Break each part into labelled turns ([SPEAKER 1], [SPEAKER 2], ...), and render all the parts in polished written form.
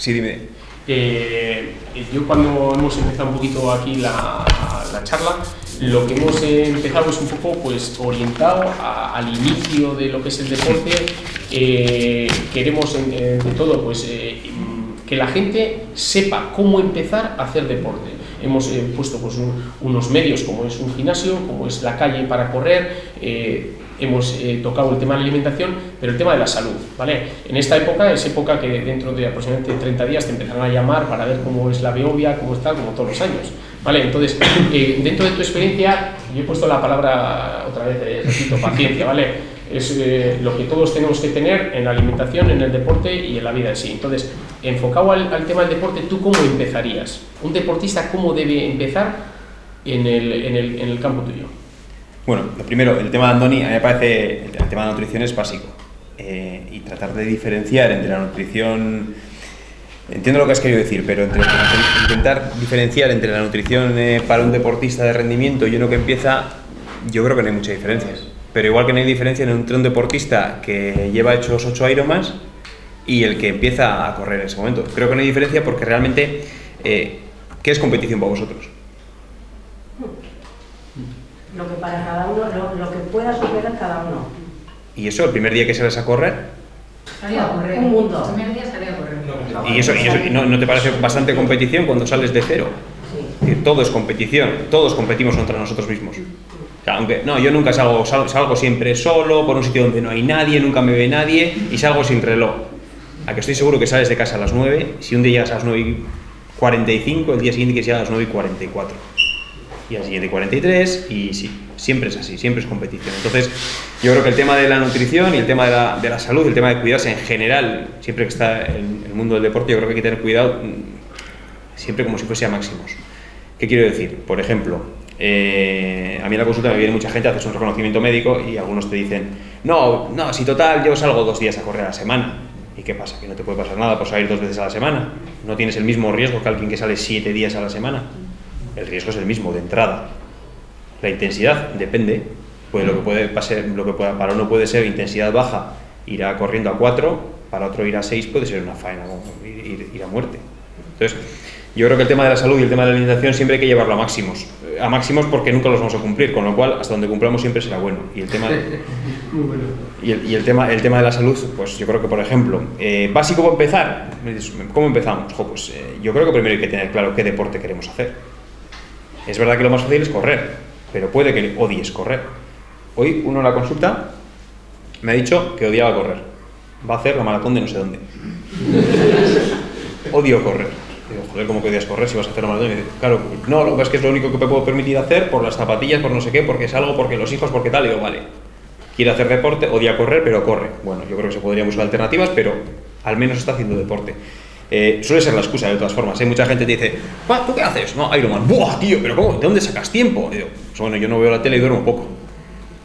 [SPEAKER 1] Sí, dime.
[SPEAKER 2] Yo cuando hemos empezado un poquito aquí la charla, lo que hemos empezado es un poco pues orientado al inicio de lo que es el deporte. Queremos de todo pues que la gente sepa cómo empezar a hacer deporte. Hemos puesto pues unos medios como es un gimnasio, como es la calle para correr. Hemos tocado el tema de la alimentación, pero el tema de la salud, ¿vale? En esta época es época que dentro de aproximadamente 30 días te empezarán a llamar para ver cómo es la Beovia, cómo está, como todos los años, ¿vale? Entonces, dentro de tu experiencia, yo he puesto la palabra, otra vez, repito, paciencia, ¿vale? Es lo que todos tenemos que tener en la alimentación, en el deporte y en la vida en sí. Entonces, enfocado al tema del deporte, ¿tú cómo empezarías? Un deportista, ¿cómo debe empezar en el campo tuyo?
[SPEAKER 1] Bueno, lo primero, el tema de Andoni, a mí me parece, el tema de la nutrición es básico. Y tratar de diferenciar entre la nutrición, entiendo lo que has querido decir, pero intentar diferenciar entre la nutrición para un deportista de rendimiento y uno que empieza, yo creo que no hay mucha diferencia. Pero igual que no hay diferencia entre un deportista que lleva hechos 8 Ironmans y el que empieza a correr en ese momento. Creo que no hay diferencia porque realmente, ¿qué es competición para vosotros?
[SPEAKER 3] Lo que para cada uno, lo que pueda superar cada uno.
[SPEAKER 1] ¿Y eso, el primer día que sales a correr?
[SPEAKER 4] Salía a correr.
[SPEAKER 3] Un mundo.
[SPEAKER 4] El primer día salía a correr.
[SPEAKER 1] ¿Y eso no te parece bastante competición cuando sales de cero?
[SPEAKER 3] Sí.
[SPEAKER 1] Todo es competición, todos competimos contra nosotros mismos. O sea, aunque, no, yo nunca salgo siempre solo, por un sitio donde no hay nadie, nunca me ve nadie y salgo sin reloj. A que estoy seguro que sales de casa a las 9, si un día llegas a las 9:45, el día siguiente que llegas a las 9:44. Y al siguiente 43, y sí, siempre es así, siempre es competición. Entonces, yo creo que el tema de la nutrición y el tema de la salud, el tema de cuidarse en general, siempre que está en el mundo del deporte, yo creo que hay que tener cuidado siempre como si fuese a máximos. ¿Qué quiero decir? Por ejemplo, a mí en la consulta me viene mucha gente, haces un reconocimiento médico y algunos te dicen no, si total yo salgo 2 días a correr a la semana. ¿Y qué pasa? ¿Que no te puede pasar nada por salir 2 veces a la semana? ¿No tienes el mismo riesgo que alguien que sale 7 días a la semana? El riesgo es el mismo de entrada. La intensidad depende. Pues lo que para uno puede ser intensidad baja, irá corriendo a 4, para otro ir a 6 puede ser una faena, ir a muerte. Entonces, yo creo que el tema de la salud y el tema de la alimentación siempre hay que llevarlo a máximos. A máximos porque nunca los vamos a cumplir, con lo cual hasta donde cumplamos siempre será bueno. Y el tema, el tema de la salud, pues yo creo que, por ejemplo, básico para empezar, ¿cómo empezamos? Pues yo creo que primero hay que tener claro qué deporte queremos hacer. Es verdad que lo más fácil es correr, pero puede que odies correr. Hoy uno en la consulta me ha dicho que odiaba correr. Va a hacer la maratón de no sé dónde. Odio correr. Digo, joder, ¿cómo que odias correr si vas a hacer la maratón? Y me dice, claro, no, lo que pasa es que es lo único que me puedo permitir hacer por las zapatillas, por no sé qué, porque es algo, porque los hijos, porque tal. Y digo, vale, quiere hacer deporte, odia correr, pero corre. Bueno, yo creo que se podrían buscar alternativas, pero al menos está haciendo deporte. Suele ser la excusa de todas formas. Mucha gente te dice, ¿tú qué haces? No, Ironman. ¡Buah, tío! ¿Pero cómo? ¿De dónde sacas tiempo? Y digo, pues bueno, yo no veo la tele y duermo poco.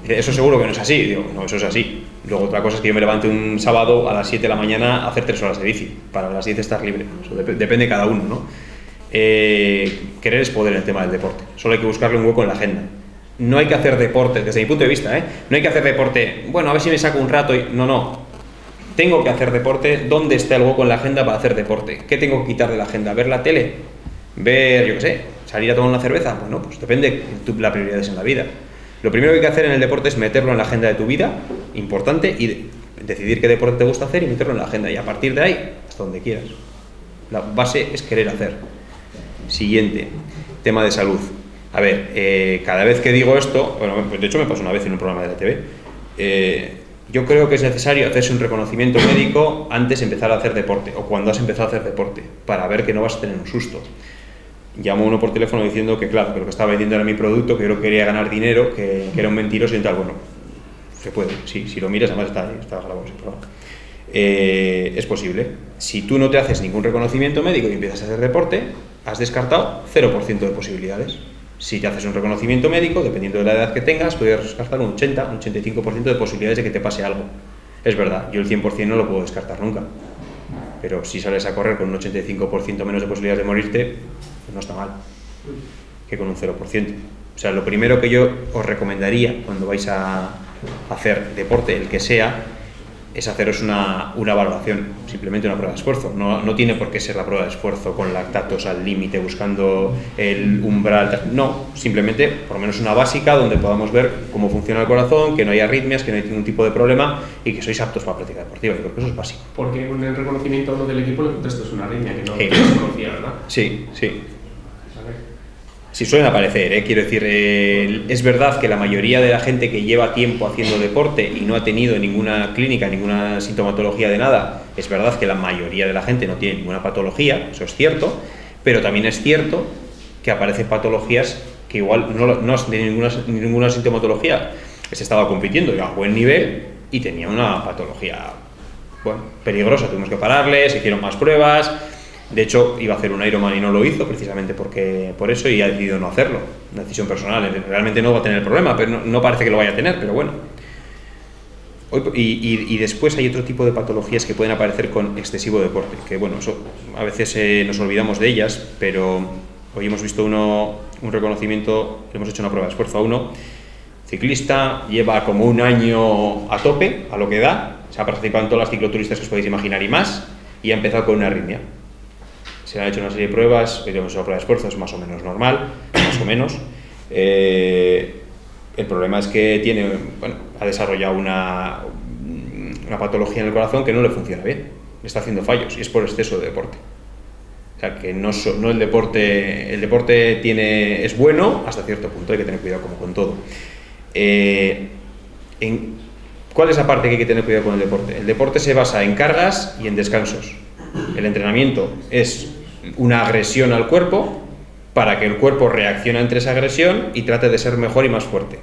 [SPEAKER 1] Dice, eso seguro que no es así. Y digo, no, eso es así. Luego otra cosa es que yo me levante un sábado a las 7 de la mañana a hacer 3 horas de bici, para a las 10 estar libre. Eso depende de cada uno, ¿no? Querer es poder en el tema del deporte. Solo hay que buscarle un hueco en la agenda. No hay que hacer deporte, desde mi punto de vista, no hay que hacer deporte, bueno, a ver si me saco un rato y... No. Tengo que hacer deporte. ¿Dónde está el hueco en la agenda para hacer deporte? ¿Qué tengo que quitar de la agenda? ¿Ver la tele? ¿Ver, yo qué sé, salir a tomar una cerveza? Bueno, pues depende de las prioridades en la vida. Lo primero que hay que hacer en el deporte es meterlo en la agenda de tu vida, importante, y decidir qué deporte te gusta hacer y meterlo en la agenda. Y a partir de ahí, hasta donde quieras. La base es querer hacer. Siguiente, tema de salud. A ver, cada vez que digo esto, bueno, de hecho me pasó una vez en un programa de la TV, yo creo que es necesario hacerse un reconocimiento médico antes de empezar a hacer deporte, o cuando has empezado a hacer deporte, para ver que no vas a tener un susto. Llamó uno por teléfono diciendo que claro, que lo que estaba vendiendo era mi producto, que yo quería ganar dinero, que era un mentiroso y tal. Bueno, se puede, sí, si lo miras, además está grabado ese programa. Es posible. Si tú no te haces ningún reconocimiento médico y empiezas a hacer deporte, has descartado 0% de posibilidades. Si te haces un reconocimiento médico, dependiendo de la edad que tengas, puedes descartar un 80, un 85% de posibilidades de que te pase algo. Es verdad, yo el 100% no lo puedo descartar nunca. Pero si sales a correr con un 85% menos de posibilidades de morirte, pues no está mal, que con un 0%. O sea, lo primero que yo os recomendaría cuando vais a hacer deporte, el que sea, es haceros una valoración, simplemente una prueba de esfuerzo. No tiene por qué ser la prueba de esfuerzo con lactatos al límite, buscando el umbral. No, simplemente por lo menos una básica donde podamos ver cómo funciona el corazón, que no hay arritmias, que no hay ningún tipo de problema y que sois aptos para práctica deportiva. Yo creo que eso es básico.
[SPEAKER 2] Porque con el reconocimiento a uno del equipo le contestas una arritmia que no
[SPEAKER 1] Sí.
[SPEAKER 2] se conocía, ¿verdad?
[SPEAKER 1] Sí. Sí, suelen aparecer, quiero decir, es verdad que la mayoría de la gente que lleva tiempo haciendo deporte y no ha tenido ninguna clínica, ninguna sintomatología de nada, es verdad que la mayoría de la gente no tiene ninguna patología, eso es cierto, pero también es cierto que aparecen patologías que igual no has tenido ninguna sintomatología, que se estaba compitiendo a buen nivel y tenía una patología, bueno, peligrosa, tuvimos que pararle, se hicieron más pruebas. De hecho, iba a hacer un Ironman y no lo hizo, precisamente por eso, y ha decidido no hacerlo. Una decisión personal. Realmente no va a tener el problema, pero no parece que lo vaya a tener, pero bueno. Y después hay otro tipo de patologías que pueden aparecer con excesivo deporte, que bueno, eso, a veces nos olvidamos de ellas, pero hoy hemos visto un reconocimiento, hemos hecho una prueba de esfuerzo a uno, ciclista, lleva como un año a tope, a lo que da, se ha participado en todas las cicloturistas que os podéis imaginar y más, y ha empezado con una arritmia. Se han hecho una serie de pruebas, hoy hemos hecho una prueba de esfuerzo, es más o menos normal, más o menos. El problema es que ha desarrollado una patología en el corazón que no le funciona bien, le está haciendo fallos y es por exceso de deporte. O sea, que no el deporte es bueno hasta cierto punto, hay que tener cuidado como con todo. ¿Cuál es la parte que hay que tener cuidado con el deporte? El deporte se basa en cargas y en descansos. El entrenamiento es una agresión al cuerpo para que el cuerpo reaccione ante esa agresión y trate de ser mejor y más fuerte.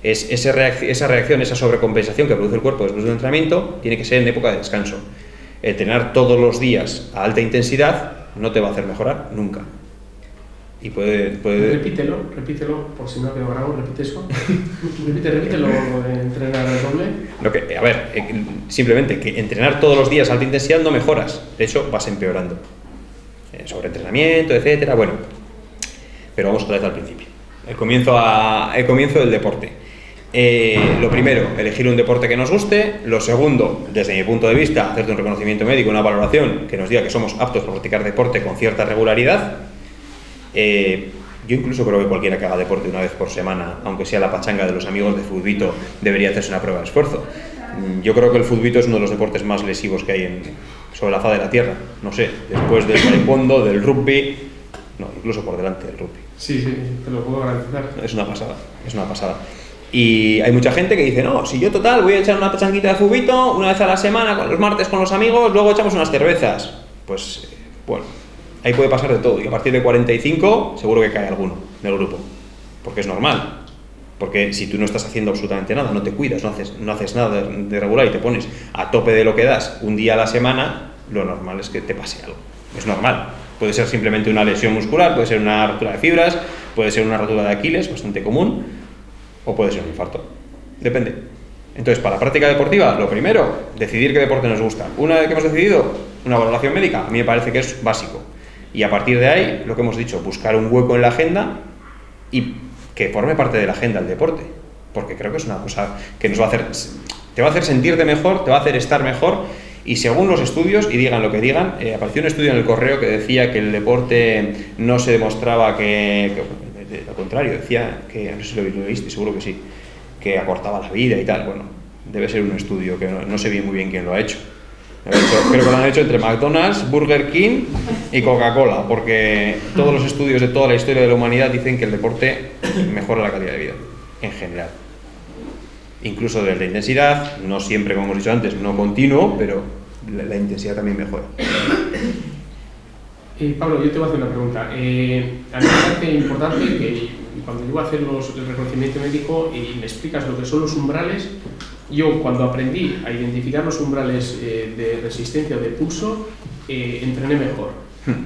[SPEAKER 1] Esa reacción, esa sobrecompensación que produce el cuerpo después de un entrenamiento tiene que ser en época de descanso. Entrenar todos los días a alta intensidad no te va a hacer mejorar nunca. Y
[SPEAKER 2] Repítelo, por si no ha quedado grabado, repite eso. Repítelo de entrenar doble.
[SPEAKER 1] Simplemente que entrenar todos los días a alta intensidad no mejoras, de hecho vas empeorando. Sobreentrenamiento, etcétera, bueno. Pero vamos otra vez al principio. El comienzo del deporte. Lo primero, elegir un deporte que nos guste. Lo segundo, desde mi punto de vista, hacerte un reconocimiento médico, una valoración que nos diga que somos aptos para practicar deporte con cierta regularidad. Yo incluso creo que cualquiera que haga deporte una vez por semana, aunque sea la pachanga de los amigos de futbito, debería hacerse una prueba de esfuerzo. Yo creo que el futbito es uno de los deportes más lesivos que hay sobre la faz de la tierra. No sé, después del taekwondo, del rugby, no, incluso por delante del rugby.
[SPEAKER 2] Sí, te lo puedo garantizar.
[SPEAKER 1] Es una pasada. Y hay mucha gente que dice, no, si yo total voy a echar una pachanguita de futbito una vez a la semana, los martes con los amigos, luego echamos unas cervezas. Pues, bueno, ahí puede pasar de todo, y a partir de 45 seguro que cae alguno del grupo, porque es normal, porque si tú no estás haciendo absolutamente nada, no te cuidas, no haces nada de regular y te pones a tope de lo que das un día a la semana, lo normal es que te pase algo, es normal. Puede ser simplemente una lesión muscular, puede ser una rotura de fibras, puede ser una rotura de Aquiles, bastante común, o puede ser un infarto, depende. Entonces, para la práctica deportiva, lo primero, decidir qué deporte nos gusta. Una vez que hemos decidido, una valoración médica, a mí me parece que es básico. Y a partir de ahí, lo que hemos dicho, buscar un hueco en la agenda y que forme parte de la agenda el deporte. Porque creo que es una cosa que te va a hacer sentirte mejor, te va a hacer estar mejor. Y según los estudios, y digan lo que digan, apareció un estudio en el Correo que decía que el deporte no se demostraba lo contrario, decía que, no sé si lo viste, seguro que sí, que acortaba la vida y tal. Bueno, debe ser un estudio que no sé muy bien quién lo ha hecho. Creo que lo han hecho entre McDonald's, Burger King y Coca-Cola, porque todos los estudios de toda la historia de la humanidad dicen que el deporte mejora la calidad de vida, en general. Incluso desde la intensidad, no siempre, como hemos dicho antes, no continuo, pero la intensidad también mejora.
[SPEAKER 2] Pablo, yo te voy a hacer una pregunta. A mí me parece importante que cuando yo voy a hacer el reconocimiento médico y me explicas lo que son los umbrales, yo cuando aprendí a identificar los umbrales de resistencia o de pulso, entrené mejor.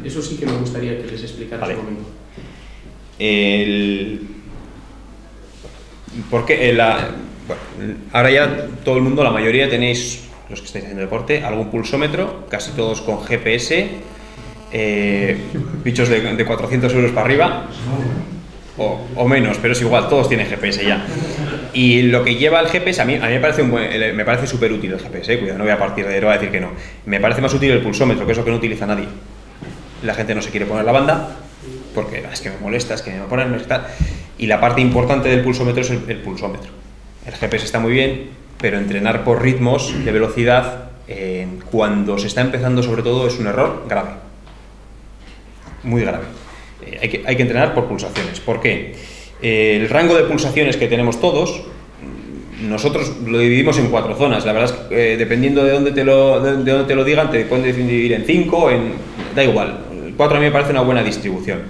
[SPEAKER 2] Eso sí que me gustaría que les explicaras un momento.
[SPEAKER 1] Porque ahora ya todo el mundo, la mayoría tenéis, los que estáis haciendo deporte, algún pulsómetro, casi todos con GPS, bichos de 400 euros para arriba, o menos, pero es igual, todos tienen GPS ya. Y lo que lleva el GPS, a mí me parece me parece súper útil el GPS, cuidado, no voy a partir de no voy a decir que no. Me parece más útil el pulsómetro, que es lo que no utiliza nadie. La gente no se quiere poner la banda, porque es que me molesta, es que me va a poner tal. Y la parte importante del pulsómetro es el pulsómetro. El GPS está muy bien, pero entrenar por ritmos de velocidad, cuando se está empezando sobre todo, es un error grave. Muy grave. Hay que entrenar por pulsaciones. ¿Por qué? El rango de pulsaciones que tenemos todos, nosotros lo dividimos en 4 zonas. La verdad es que dependiendo de dónde te lo digan, te pueden dividir en 5, da igual. 4 a mí me parece una buena distribución.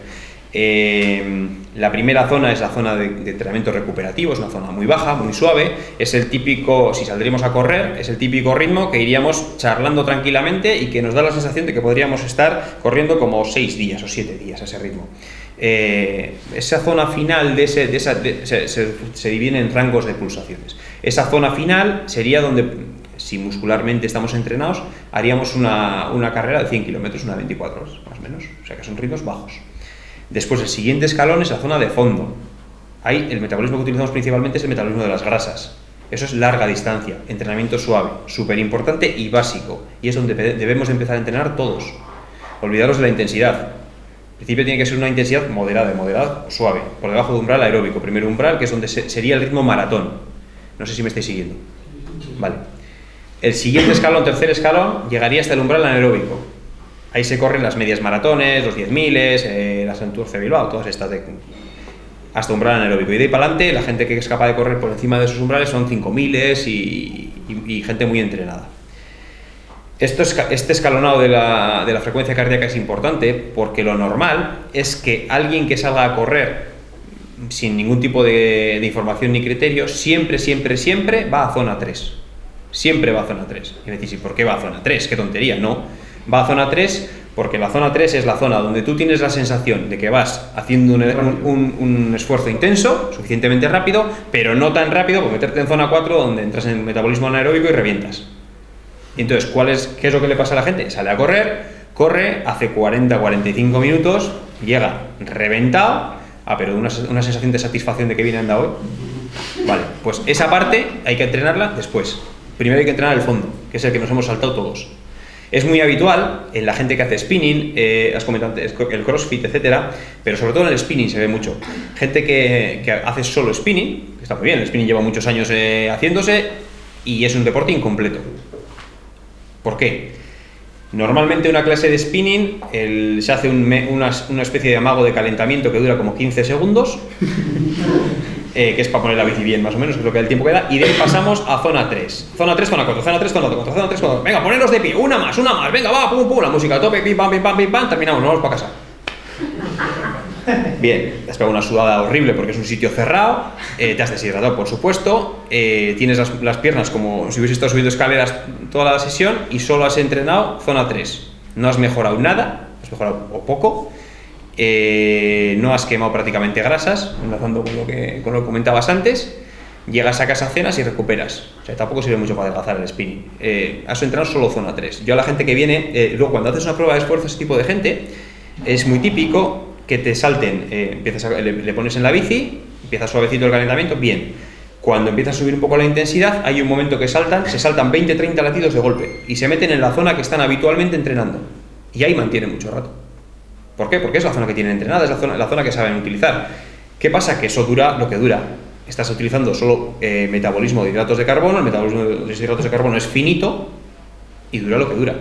[SPEAKER 1] La primera zona es la zona de entrenamiento recuperativo, es una zona muy baja, muy suave, es el típico, si saldríamos a correr, es el típico ritmo que iríamos charlando tranquilamente y que nos da la sensación de que podríamos estar corriendo como 6 días o 7 días a ese ritmo. Esa zona final se divide en rangos de pulsaciones. Esa zona final sería donde, si muscularmente estamos entrenados, haríamos una carrera de 100 kilómetros, una de 24 horas, más o menos, o sea que son ritmos bajos. Después el siguiente escalón es la zona de fondo. Ahí el metabolismo que utilizamos principalmente es el metabolismo de las grasas. Eso es larga distancia, entrenamiento suave, súper importante y básico. Y es donde debemos empezar a entrenar todos. Olvidaros de la intensidad. Al principio tiene que ser una intensidad moderada o suave, por debajo de umbral aeróbico. Primero umbral, que es donde sería el ritmo maratón. No sé si me estáis siguiendo. Vale. El siguiente escalón, tercer escalón, llegaría hasta el umbral anaeróbico. Ahí se corren las medias maratones, los 10.000, las Santurce Bilbao, todas estas hasta umbral anaeróbico. Y de ahí para adelante, la gente que es capaz de correr por encima de esos umbrales son 5.000 y gente muy entrenada. Este escalonado de la frecuencia cardíaca es importante porque lo normal es que alguien que salga a correr sin ningún tipo de información ni criterio, siempre va a zona 3. Siempre va a zona 3. Y me decís, ¿y por qué va a zona 3? ¡Qué tontería! No. Va a zona 3 porque la zona 3 es la zona donde tú tienes la sensación de que vas haciendo un esfuerzo intenso, suficientemente rápido, pero no tan rápido por meterte en zona 4 donde entras en metabolismo anaeróbico y revientas. Y entonces, ¿qué es lo que le pasa a la gente? Sale a corre, hace 40-45 minutos, llega reventado, pero una sensación de satisfacción de que viene anda hoy. Vale, pues esa parte hay que entrenarla después. Primero hay que entrenar el fondo, que es el que nos hemos saltado todos. Es muy habitual en la gente que hace spinning, has comentado antes, el crossfit, etcétera, pero sobre todo en el spinning se ve mucho. Gente que hace solo spinning, que está muy bien, el spinning lleva muchos años haciéndose y es un deporte incompleto. ¿Por qué? Normalmente una clase de spinning se hace una especie de amago de calentamiento que dura como 15 segundos, que es para poner la bici bien más o menos, que es lo que el tiempo que da, y de ahí pasamos a zona 3. Zona 3, zona 4, zona 3, zona 4, zona 3, zona 4. Venga, poneros de pie, una más, venga, va, pum, pum, la música a tope, pim, pam, terminamos, nos vamos para casa. Bien, te has pegado una sudada horrible porque es un sitio cerrado, te has deshidratado, por supuesto, tienes las piernas como si hubieses estado subiendo escaleras toda la sesión y solo has entrenado zona 3. No has mejorado nada, has mejorado o poco. No has quemado prácticamente grasas, enlazando con lo que comentabas antes, llegas a casa, cenas y recuperas. O sea, tampoco sirve mucho para adelgazar el spinning. Has entrenado solo zona 3. Yo a la gente que viene, luego cuando haces una prueba de esfuerzo, ese tipo de gente, es muy típico que te salten, le pones en la bici, empieza suavecito el calentamiento, bien. Cuando empieza a subir un poco la intensidad, hay un momento que se saltan 20-30 latidos de golpe y se meten en la zona que están habitualmente entrenando. Y ahí mantienen mucho rato. ¿Por qué? Porque es la zona que tienen entrenada, es la zona que saben utilizar. ¿Qué pasa? Que eso dura lo que dura. Estás utilizando solo metabolismo de hidratos de carbono, el metabolismo de los hidratos de carbono es finito y dura lo que dura.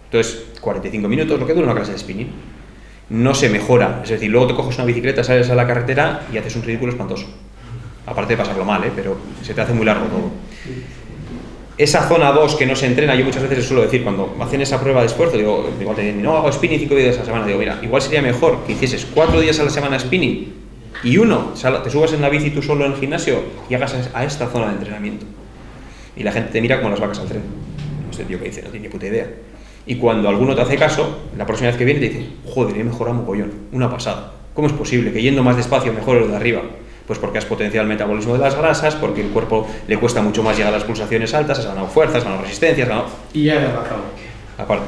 [SPEAKER 1] Entonces, 45 minutos, lo que dura una clase de spinning. No se mejora, es decir, luego te coges una bicicleta, sales a la carretera y haces un ridículo espantoso. Aparte de pasarlo mal, pero se te hace muy largo todo. Esa zona 2 que no se entrena, yo muchas veces les suelo decir, cuando hacen esa prueba de esfuerzo, digo, no hago spinning 5 días a la semana, digo, mira, igual sería mejor que hicieses 4 días a la semana spinning y te subas en la bici tú solo en el gimnasio y hagas a esta zona de entrenamiento. Y la gente te mira como las vacas al tren. Este tío que dice, no tiene ni puta idea. Y cuando alguno te hace caso, la próxima vez que viene te dice, joder, he mejorado mogollón, una pasada. ¿Cómo es posible que yendo más despacio mejore lo de arriba? Pues porque has potenciado el metabolismo de las grasas, porque el cuerpo le cuesta mucho más llegar a las pulsaciones altas, has ganado fuerzas, has ganado resistencia, has ganado...
[SPEAKER 2] Y ya he adelgazado.
[SPEAKER 1] Aparte,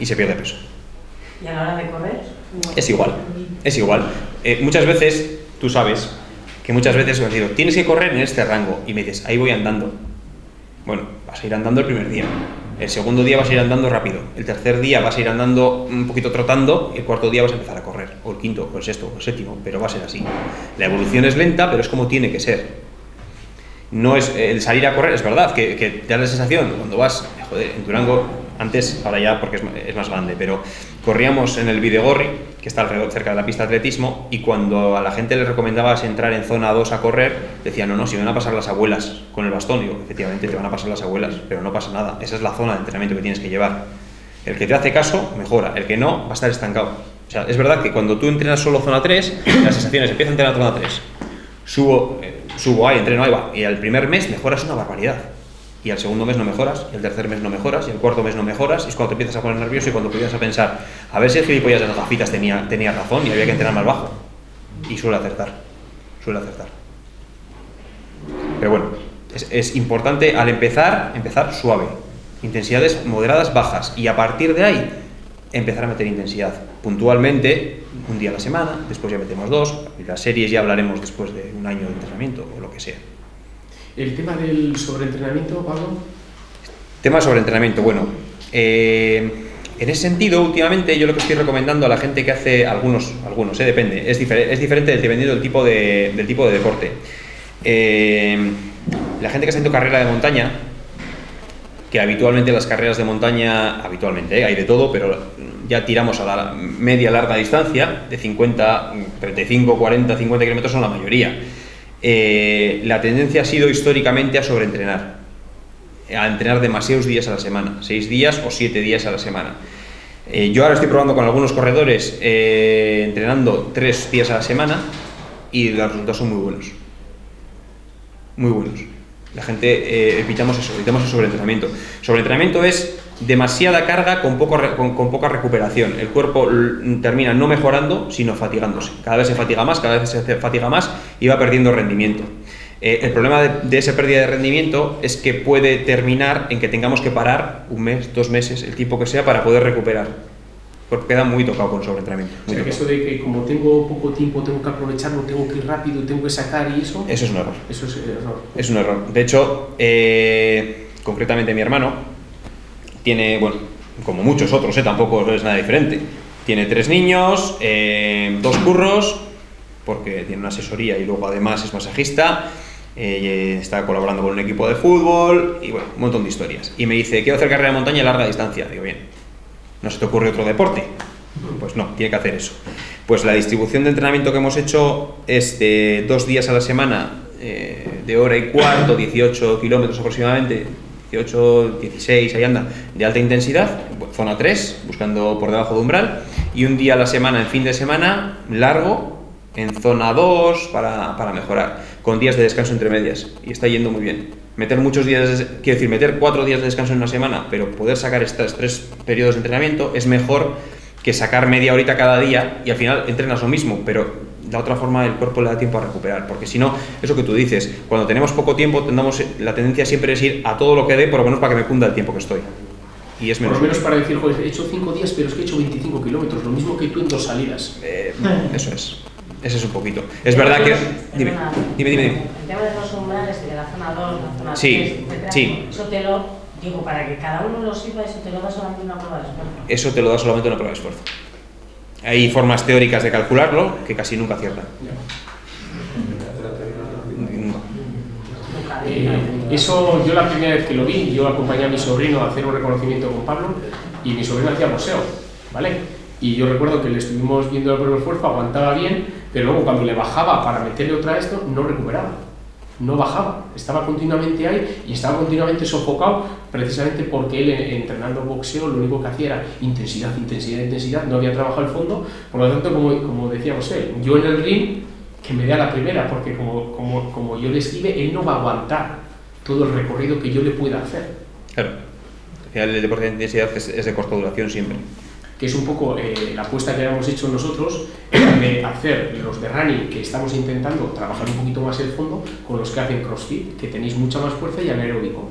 [SPEAKER 1] y se pierde peso.
[SPEAKER 3] ¿Y a la hora de correr?
[SPEAKER 1] Es igual. Muchas veces, tú sabes, que muchas veces os digo, tienes que correr en este rango, y me dices, ahí voy andando. Bueno, vas a ir andando el primer día, el segundo día vas a ir andando rápido, el tercer día vas a ir andando un poquito trotando, y el cuarto día vas a empezar a correr, o el quinto, o el sexto, o el séptimo, pero va a ser así. La evolución es lenta, pero es como tiene que ser. No es el salir a correr, es verdad, que te da la sensación, cuando vas, joder, en Durango, antes, ahora ya porque es más grande, pero corríamos en el Bidegorri, que está alrededor, cerca de la pista de atletismo, y cuando a la gente le recomendabas entrar en zona 2 a correr, decían, no, si van a pasar las abuelas con el bastón. Digo, efectivamente te van a pasar las abuelas, pero no pasa nada, esa es la zona de entrenamiento que tienes que llevar. El que te hace caso, mejora, el que no, va a estar estancado. O sea, es verdad que cuando tú entrenas solo zona 3, las sensaciones, empiezo a entrenar zona 3, subo ahí, entreno ahí, va, y al primer mes mejoras una barbaridad. Y al segundo mes no mejoras, y al tercer mes no mejoras, y al cuarto mes no mejoras, y es cuando te empiezas a poner nervioso y cuando empiezas a pensar, a ver si el gilipollas de las gafitas tenía razón y había que entrenar más bajo. Y suele acertar. Pero bueno, es importante al empezar suave, intensidades moderadas, bajas, y a partir de ahí empezar a meter intensidad puntualmente, un día a la semana, después ya metemos 2, y las series ya hablaremos después de un año de entrenamiento o lo que sea.
[SPEAKER 2] El tema del sobreentrenamiento, Pablo.
[SPEAKER 1] Tema sobre entrenamiento, bueno, en ese sentido, últimamente yo lo que estoy recomendando a la gente que hace algunos, depende, es diferente dependiendo del tipo de deporte. La gente que está haciendo carrera de montaña, que habitualmente las carreras de montaña, hay de todo, pero ya tiramos a la media larga distancia, de 50, 35, 40, 50 kilómetros son la mayoría. La tendencia ha sido históricamente a sobreentrenar, a entrenar demasiados días a la semana, 6 días o 7 días a la semana. Yo ahora estoy probando con algunos corredores entrenando 3 días a la semana y los resultados son muy buenos. Muy buenos. La gente evitamos el sobreentrenamiento. Sobreentrenamiento es demasiada carga con poca recuperación. El cuerpo termina no mejorando, sino fatigándose. Cada vez se fatiga más y va perdiendo rendimiento. El problema de esa pérdida de rendimiento es que puede terminar en que tengamos que parar 1 mes, 2 meses, el tiempo que sea, para poder recuperar. Porque queda muy tocado con sobreentrenamiento.
[SPEAKER 2] O sea, que eso de que como tengo poco tiempo, tengo que aprovecharlo, tengo que ir rápido, tengo que sacar y eso...
[SPEAKER 1] Eso es un error.
[SPEAKER 2] Eso es error.
[SPEAKER 1] Es un error. De hecho, concretamente mi hermano tiene, bueno, como muchos otros, tampoco es nada diferente. Tiene 3 niños, 2 curros, porque tiene una asesoría y luego además es masajista, está colaborando con un equipo de fútbol y bueno, un montón de historias. Y me dice, quiero hacer carrera de montaña a larga distancia. Digo, bien. ¿No se te ocurre otro deporte? Pues no, tiene que hacer eso. Pues la distribución de entrenamiento que hemos hecho es de 2 días a la semana, de hora y cuarto, 18 kilómetros aproximadamente, 18, 16, ahí anda, de alta intensidad, zona 3, buscando por debajo de umbral, y un día a la semana, en fin de semana, largo, en zona 2 para mejorar, con días de descanso entre medias, y está yendo muy bien. Meter 4 días de descanso en una semana, pero poder sacar estos 3 periodos de entrenamiento es mejor que sacar media horita cada día y al final entrenas lo mismo, pero de otra forma el cuerpo le da tiempo a recuperar, porque si no, eso que tú dices, cuando tenemos poco tiempo, la tendencia siempre es ir a todo lo que dé, por lo menos para que me cunda el tiempo que estoy. Y es menos.
[SPEAKER 2] Por lo menos para decir, joder, he hecho 5 días, pero es que he hecho 25 kilómetros, lo mismo que tú en 2 salidas.
[SPEAKER 1] Eso es. Ese es un poquito. Es verdad que... Dime.
[SPEAKER 3] El tema de los umbrales, de la zona 2, la zona 3, etcétera,
[SPEAKER 1] sí.
[SPEAKER 3] Eso te lo digo, para que cada uno lo sepa, eso te lo da solamente una prueba de esfuerzo.
[SPEAKER 1] Eso te lo da solamente una prueba de esfuerzo. Hay formas teóricas de calcularlo que casi nunca aciertan.
[SPEAKER 2] Eso yo la primera vez que lo vi, yo acompañé a mi sobrino a hacer un reconocimiento con Pablo y mi sobrino hacía boxeo, ¿vale? Y yo recuerdo que le estuvimos viendo el prueba de esfuerzo, aguantaba bien, pero luego cuando le bajaba para meterle otra esto, no recuperaba, no bajaba, estaba continuamente ahí y estaba continuamente sofocado, precisamente porque él entrenando boxeo lo único que hacía era intensidad, no había trabajado el fondo, por lo tanto, como decíamos yo en el ring, que me dé a la primera, porque como yo le esquive, él no va a aguantar todo el recorrido que yo le pueda hacer.
[SPEAKER 1] Claro, al final el deporte de intensidad es de corta duración siempre.
[SPEAKER 2] Que es un poco la apuesta que habíamos hecho nosotros, de hacer los de running, que estamos intentando trabajar un poquito más el fondo, con los que hacen CrossFit, que tenéis mucha más fuerza y anaeróbico.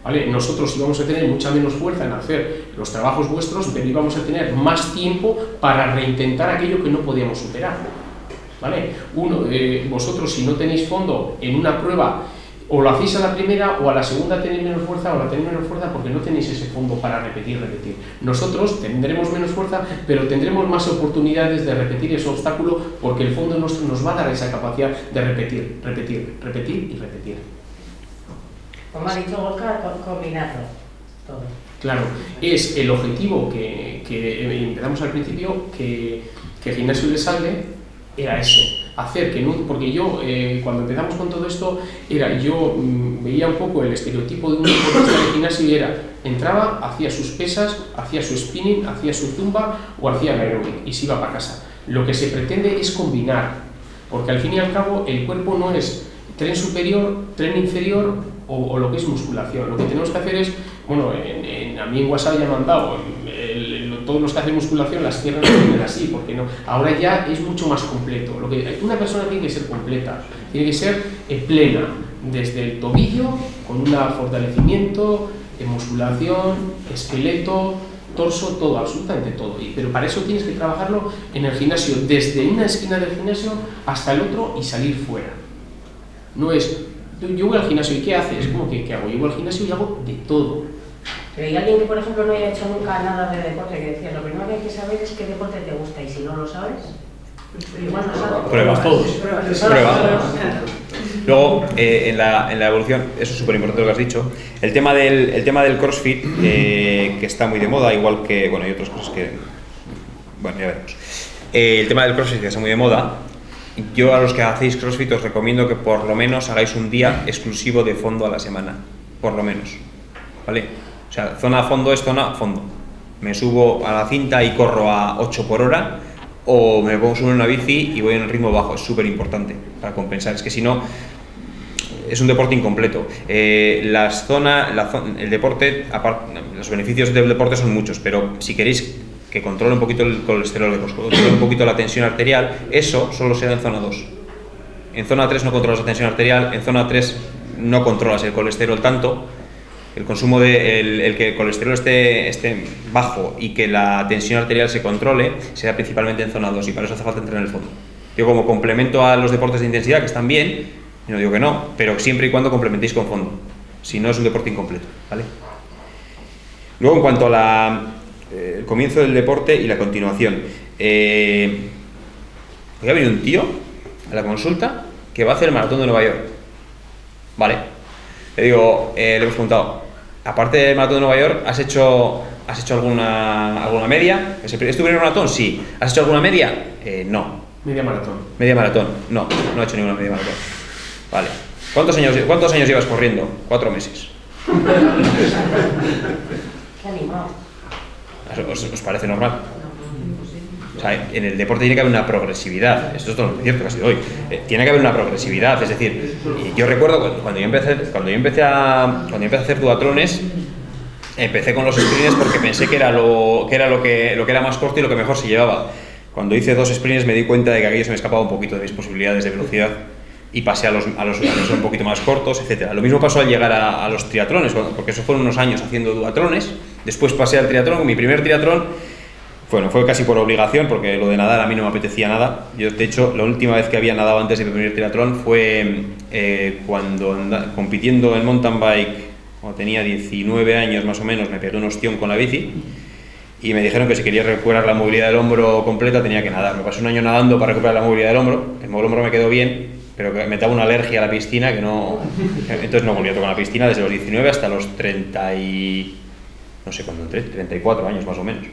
[SPEAKER 2] ¿Vale? Nosotros íbamos a tener mucha menos fuerza en hacer los trabajos vuestros, pero íbamos a tener más tiempo para reintentar aquello que no podíamos superar. ¿vale? Vosotros si no tenéis fondo en una prueba, o lo hacéis a la primera o a la segunda tenéis menos fuerza, o la tenéis menos fuerza porque no tenéis ese fondo para repetir. Nosotros tendremos menos fuerza, pero tendremos más oportunidades de repetir ese obstáculo porque el fondo nuestro nos va a dar esa capacidad de repetir.
[SPEAKER 3] Como ha dicho Gorka, combinarlo todo.
[SPEAKER 2] Claro, es el objetivo que empezamos al principio, que Gimnasio de Salde era ese. Hacer que no, porque yo cuando empezamos con todo esto yo veía un poco el estereotipo de un deportista de gimnasio y entraba, hacía sus pesas, hacía su spinning, hacía su zumba o hacía el aeróbic y se iba para casa. Lo que se pretende es combinar, porque al fin y al cabo el cuerpo no es tren superior, tren inferior o lo que es musculación. Lo que tenemos que hacer es, bueno, a mí en WhatsApp ya me han dado, todos los que hacen musculación las piernas no tienen así, porque no. Ahora ya es mucho más completo. Una persona tiene que ser completa, tiene que ser plena, desde el tobillo, con un fortalecimiento, musculación, esqueleto, torso, todo, absolutamente todo. Pero para eso tienes que trabajarlo en el gimnasio, desde una esquina del gimnasio hasta el otro y salir fuera. No es, yo voy al gimnasio y ¿qué haces? ¿Cómo que qué hago? Yo voy al gimnasio y hago de todo.
[SPEAKER 3] Pero hay alguien que, por ejemplo, no haya hecho nunca nada de deporte, que decía, lo primero que hay que saber es qué deporte te gusta, y si no lo sabes, igual no sabes.
[SPEAKER 1] Pruebas todos. Pruebas. Luego, en la evolución, eso es súper importante lo que has dicho, el tema del CrossFit, que está muy de moda, igual que, bueno, hay otras cosas que, bueno, ya veremos. El tema del CrossFit que está muy de moda, yo a los que hacéis CrossFit os recomiendo que por lo menos hagáis un día exclusivo de fondo a la semana, por lo menos, ¿vale? O sea, zona fondo es zona fondo. Me subo a la cinta y corro a 8 por hora, o me pongo en una bici y voy en el ritmo bajo. Es súper importante para compensar. Es que si no, es un deporte incompleto. El deporte, los beneficios del deporte son muchos, pero si queréis que controle un poquito el colesterol, que controle un poquito la tensión arterial, eso solo se da en zona 2. En zona 3 no controlas la tensión arterial, en zona 3 no controlas el colesterol tanto. El consumo el que el colesterol esté bajo y que la tensión arterial se controle se da principalmente en zona 2 y para eso hace falta entrenar en el fondo. Yo como complemento a los deportes de intensidad, que están bien, no digo que no, pero siempre y cuando complementéis con fondo. Si no, es un deporte incompleto, ¿vale? Luego, en cuanto a el comienzo del deporte y la continuación, hoy ha venido un tío a la consulta que va a hacer el maratón de Nueva York, ¿vale? Le digo, le hemos preguntado, aparte del maratón de Nueva York, ¿has hecho alguna media? ¿Es tu primer maratón? Sí. ¿Has hecho alguna media? No.
[SPEAKER 2] Media maratón.
[SPEAKER 1] Media maratón. No he hecho ninguna media maratón. Vale. ¿Cuántos años llevas corriendo? 4 meses.
[SPEAKER 3] Qué animado.
[SPEAKER 1] ¿Os parece normal? O sea, en el deporte tiene que haber una progresividad. Esto es todo lo cierto que ha sido hoy. Tiene que haber una progresividad. Es decir, yo recuerdo cuando yo empecé a hacer duatrones, empecé con los sprints porque pensé que era lo que era más corto y lo que mejor se llevaba. Cuando hice 2 sprints me di cuenta de que aquello se me escapaba un poquito de mis posibilidades de velocidad y pasé a los un poquito más cortos, etcétera. Lo mismo pasó al llegar a los triatlones, porque eso fueron unos años haciendo duatrones. Después pasé al triatlón. Mi primer triatlón, bueno, fue casi por obligación, porque lo de nadar a mí no me apetecía nada. Yo, de hecho, la última vez que había nadado antes de mi primer triatlón fue cuando compitiendo en mountain bike, cuando tenía 19 años más o menos, me pegué un ostión con la bici y me dijeron que si quería recuperar la movilidad del hombro completa tenía que nadar. Me pasé un año nadando para recuperar la movilidad del hombro. El hombro me quedó bien, pero me daba una alergia a la piscina que no... Entonces no volví a tocar la piscina desde los 19 hasta los 30 y... no sé cuándo entré, 34 años más o menos.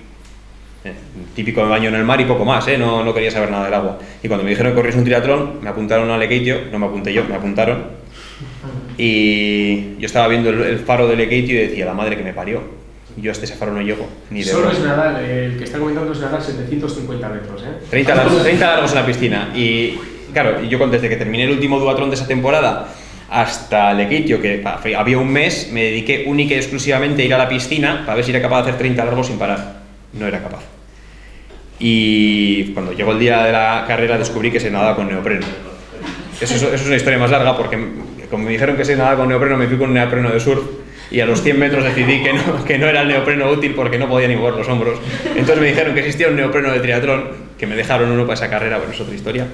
[SPEAKER 1] Típico de baño en el mar y poco más, no quería saber nada del agua. Y cuando me dijeron que corriese un triatlón, me apuntaron a Lekeitio, no me apunté yo, me apuntaron. Y yo estaba viendo el faro de Lekeitio y decía, la madre que me parió. Yo hasta ese faro no llego, ni de
[SPEAKER 2] solo es nadar, el que está comentando es nadar 750 metros,
[SPEAKER 1] 30 largos en la piscina. Y claro, yo desde que terminé el último duatlón de esa temporada hasta Lekeitio, que había un mes, me dediqué única y exclusivamente a ir a la piscina para ver si era capaz de hacer 30 largos sin parar. No era capaz. Y cuando llegó el día de la carrera descubrí que se nadaba con neopreno. Eso es una historia más larga porque como me dijeron que se nadaba con neopreno, me fui con un neopreno de surf y a los 100 metros decidí que no era el neopreno útil porque no podía ni mover los hombros. Entonces me dijeron que existía un neopreno de triatlón, que me dejaron uno para esa carrera, pero es otra historia.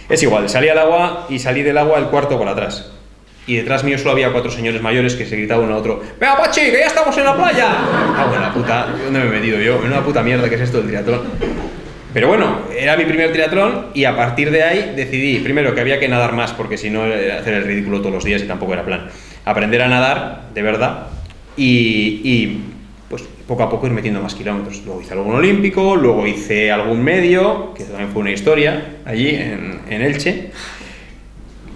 [SPEAKER 1] Es igual, salí al agua y salí del agua el cuarto por atrás. Y detrás mío solo había 4 señores mayores que se gritaban uno a otro: ¡Venga, Pachi, que ya estamos en la playa! Ah, bueno, la puta, ¿dónde me he metido yo? En una puta mierda que es esto del triatlón. Pero bueno, era mi primer triatlón y a partir de ahí decidí, primero, que había que nadar más, porque si no era hacer el ridículo todos los días y tampoco era plan. Aprender a nadar, de verdad, y pues poco a poco ir metiendo más kilómetros. Luego hice algún olímpico, luego hice algún medio, que también fue una historia, allí en Elche.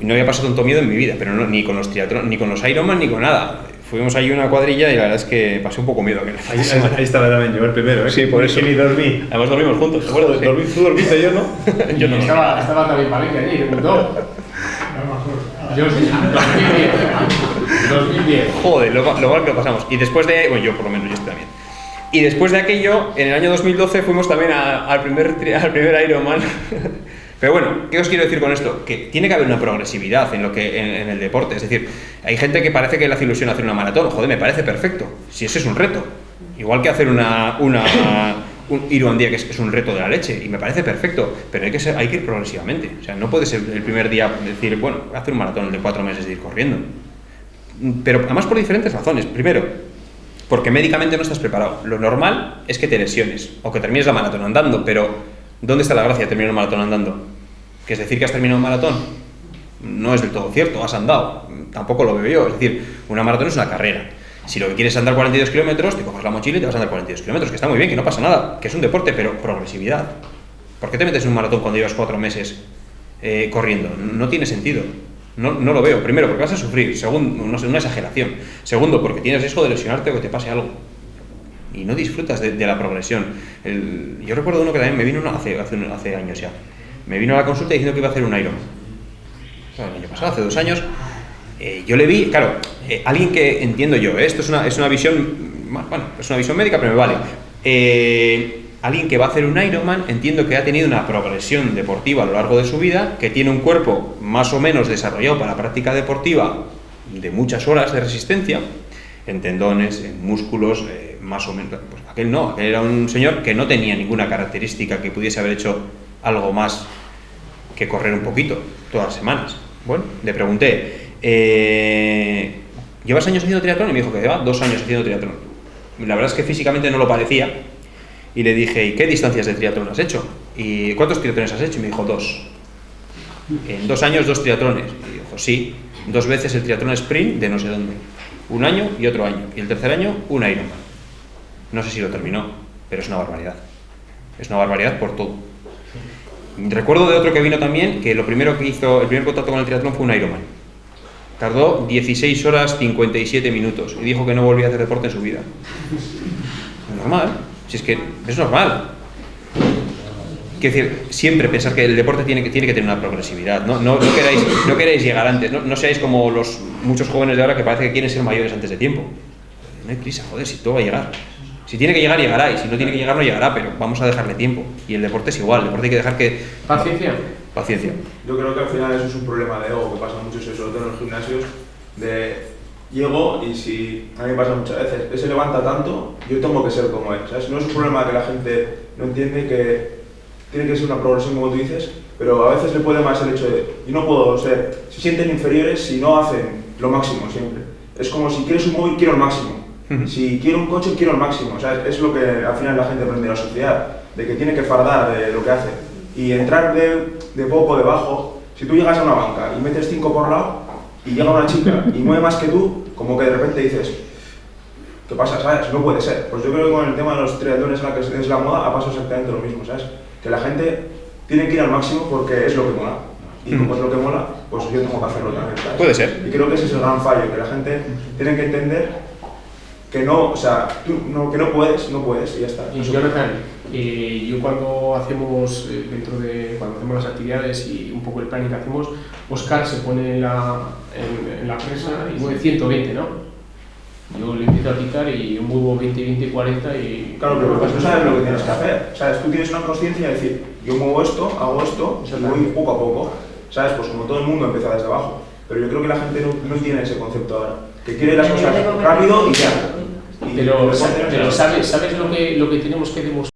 [SPEAKER 1] No había pasado tanto miedo en mi vida, pero no, ni con los triatlón, ni con los Ironman, ni con nada. Fuimos allí una cuadrilla y la verdad es que pasé un poco miedo.
[SPEAKER 5] Ahí estaba también yo el primero, ¿eh?
[SPEAKER 1] Sí, por eso.
[SPEAKER 5] Que ni dormí.
[SPEAKER 1] Además dormimos juntos, ¿te acuerdas?
[SPEAKER 5] Sí. Tú dormiste, yo no.
[SPEAKER 1] Yo no.
[SPEAKER 2] Estaba también Palenque allí, debutó. Yo sí, 2010.
[SPEAKER 1] Joder, lo mal que lo pasamos. Y después de... Bueno, yo por lo menos, yo estoy también. Y después de aquello, en el año 2012 fuimos también al primer Ironman. Pero bueno, ¿qué os quiero decir con esto? Que tiene que haber una progresividad en el deporte. Es decir, hay gente que parece que le hace ilusión hacer una maratón. Joder, me parece perfecto. Si ese es un reto. Igual que hacer un Ironman, que es un reto de la leche. Y me parece perfecto. Pero hay que ir progresivamente. O sea, no puede ser el primer día decir, bueno, voy a hacer un maratón de 4 meses de ir corriendo. Pero además por diferentes razones. Primero, porque médicamente no estás preparado. Lo normal es que te lesiones o que termines la maratón andando, pero ¿dónde está la gracia de terminar un maratón andando? ¿Que es decir que has terminado un maratón? No es del todo cierto, has andado. Tampoco lo veo yo. Es decir, una maratón es una carrera. Si lo que quieres es andar 42 kilómetros, te coges la mochila y te vas a andar 42 kilómetros, que está muy bien, que no pasa nada, que es un deporte, pero progresividad. ¿Por qué te metes en un maratón cuando llevas 4 meses corriendo? No tiene sentido. No lo veo. Primero, porque vas a sufrir. Segundo, no sé, una exageración. Segundo, porque tienes riesgo de lesionarte o que te pase algo. Y no disfrutas de la progresión. Yo recuerdo uno que también me vino hace años ya. Me vino a la consulta diciendo que iba a hacer un Ironman. El año pasado, hace 2 años. Yo le vi, claro, alguien que entiendo yo, esto es una visión, bueno, es una visión médica, pero me vale. Alguien que va a hacer un Ironman, entiendo que ha tenido una progresión deportiva a lo largo de su vida, que tiene un cuerpo más o menos desarrollado para la práctica deportiva de muchas horas de resistencia, en tendones, en músculos, más o menos. Pues aquel era un señor que no tenía ninguna característica que pudiese haber hecho algo más que correr un poquito todas las semanas. Bueno, le pregunté, ¿llevas años haciendo triatlón? Y me dijo que lleva 2 años haciendo triatlón. La verdad es que físicamente no lo parecía. Y le dije, ¿y qué distancias de triatlón has hecho? ¿Y cuántos triatlones has hecho? Y me dijo 2. En 2 años 2 triatlones. Y dijo, sí, 2 veces el triatlón sprint de no sé dónde. 1 año y otro año. Y el tercer año, un Ironman. No sé si lo terminó, pero es una barbaridad. Es una barbaridad por todo. Recuerdo de otro que vino también, que lo primero que hizo, el primer contacto con el triatlón fue un Ironman. Tardó 16 horas 57 minutos y dijo que no volvía a hacer deporte en su vida. Normal, si es que es normal. Quiero decir, siempre pensar que el deporte tiene que tener una progresividad. No queráis llegar antes, no seáis como los muchos jóvenes de ahora que parece que quieren ser mayores antes de tiempo. No hay prisa, joder, si todo va a llegar. Si tiene que llegar, llegará, y si no tiene que llegar, no llegará, pero vamos a dejarle tiempo. Y el deporte es igual, el deporte hay que dejar que...
[SPEAKER 2] Paciencia.
[SPEAKER 1] Paciencia.
[SPEAKER 6] Yo creo que al final eso es un problema de ego, que pasa mucho, sobre todo en los gimnasios, de llego y si a mí me pasa muchas veces, él se levanta tanto, yo tengo que ser como él, ¿sabes? No es un problema que la gente no entiende, que tiene que ser una progresión como tú dices, pero a veces le puede más el hecho de, yo no puedo ser, se sienten inferiores si no hacen lo máximo siempre. Es como si quieres un móvil, quiero el máximo. Si quiero un coche, quiero el máximo. O sea, es lo que al final la gente aprende en la sociedad, de que tiene que fardar de lo que hace. Y entrar de poco debajo, si tú llegas a una banca y metes 5 por lado, y llega una chica y mueve más que tú, como que de repente dices, ¿qué pasa? ¿Sabes? No puede ser. Pues yo creo que con el tema de los triatlones, ahora que es la moda, ha pasado exactamente lo mismo, ¿sabes? Que la gente tiene que ir al máximo porque es lo que mola. Y como es lo que mola, pues yo tengo que hacerlo también, ¿sabes?
[SPEAKER 1] Puede ser.
[SPEAKER 6] Y creo que ese es el gran fallo, que la gente tiene que entender que no, o sea, tú que no puedes y ya está.
[SPEAKER 2] Y Jonathan, yo cuando hacemos cuando hacemos las actividades y un poco el planning que hacemos, Oscar se pone en la presa y mueve 120, ¿no? Yo le empiezo a quitar y yo muevo 20, 20, 40 y...
[SPEAKER 6] Claro, pero pues tú sabes lo que tienes que hacer, ¿sabes? Tú tienes una consciencia de decir, yo muevo esto, hago esto, y voy poco a poco, ¿sabes? Pues como todo el mundo empieza desde abajo. Pero yo creo que la gente no tiene ese concepto ahora, que quiere las cosas rápido y ya.
[SPEAKER 2] Pero ¿sabes lo que tenemos que demostrar?